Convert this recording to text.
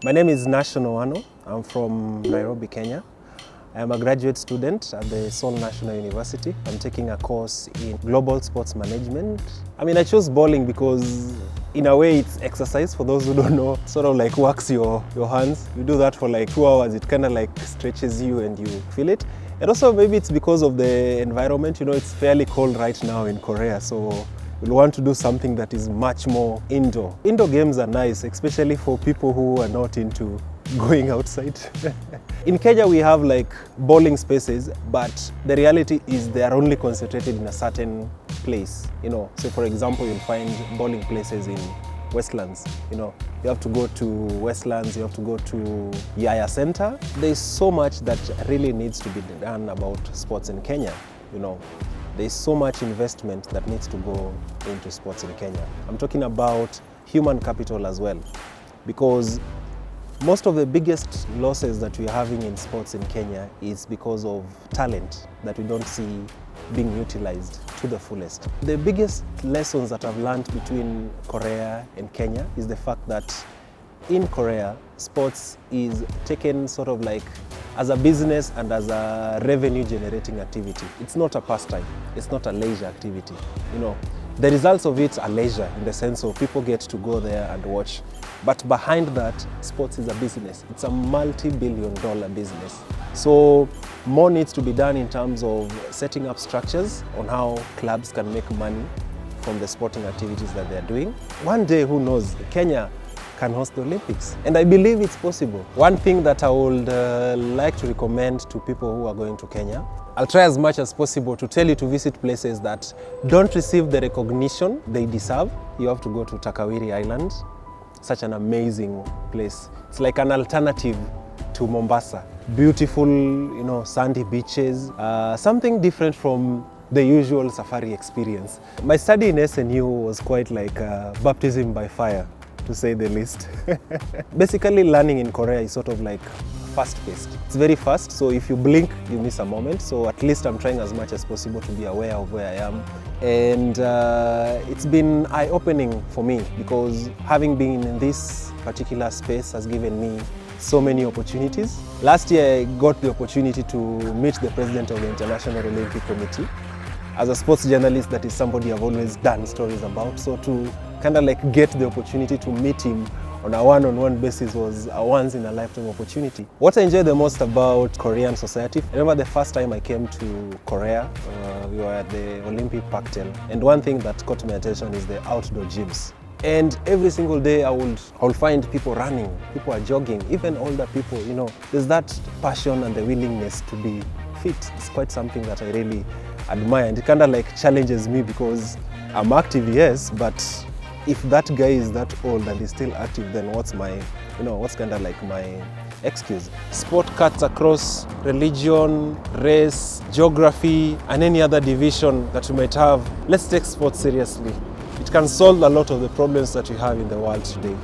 My name is Nashon. I'm from Nairobi, Kenya. I am a graduate student at the Seoul National University. I'm taking a course in global sports management. I chose bowling because in a way it's exercise for those who don't know. Sort of like works your hands. You do that for like 2 hours. It kind of like stretches you and you feel it. And also maybe it's because of the environment. It's fairly cold right now in Korea. So we'll want to do something that is much more indoor. Indoor games are nice, especially for people who are not into going outside. In Kenya we have like bowling spaces, but the reality is they are only concentrated in a certain place. So for example, you'll find bowling places in Westlands. You have to go to Westlands, you have to go to Yaya Center. There's so much that really needs to be done about sports in Kenya. There's so much investment that needs to go into sports in Kenya. I'm talking about human capital as well, because most of the biggest losses that we're having in sports in Kenya is because of talent that we don't see being utilized to the fullest. The biggest lessons that I've learned between Korea and Kenya is the fact that in Korea, sports is taken sort of like as a business and as a revenue generating activity. It's not a pastime, it's not a leisure activity. The results of it are leisure in the sense of people get to go there and watch. But behind that, sports is a business. It's a multi-billion-dollar business. So more needs to be done in terms of setting up structures on how clubs can make money from the sporting activities that they're doing. One day, who knows, Kenya can host the Olympics. And I believe it's possible. One thing that I would like to recommend to people who are going to Kenya, I'll try as much as possible to tell you to visit places that don't receive the recognition they deserve. You have to go to Takawiri Island, such an amazing place. It's like an alternative to Mombasa. Beautiful, sandy beaches, something different from the usual safari experience. My study in SNU was quite like baptism by fire, to say the least. Basically, learning in Korea is sort of like fast-paced. It's very fast, so if you blink, you miss a moment. So at least I'm trying as much as possible to be aware of where I am. And it's been eye-opening for me because having been in this particular space has given me so many opportunities. Last year, I got the opportunity to meet the president of the International Olympic Committee. As a sports journalist, that is somebody I've always done stories about. So to kind of like get the opportunity to meet him on a one-on-one basis was a once-in-a-lifetime opportunity. What I enjoy the most about Korean society, I remember the first time I came to Korea, we were at the Olympic Parktel, and one thing that caught my attention is the outdoor gyms. And every single day I would find people running, people are jogging, even older people, there's that passion and the willingness to be fit. It's quite something that I really admire, and it kind of like challenges me because I'm active, yes, but if that guy is that old and is still active, then what's kind of like my excuse? Sport cuts across religion, race, geography, and any other division that you might have. Let's take sports seriously. It can solve a lot of the problems that we have in the world today.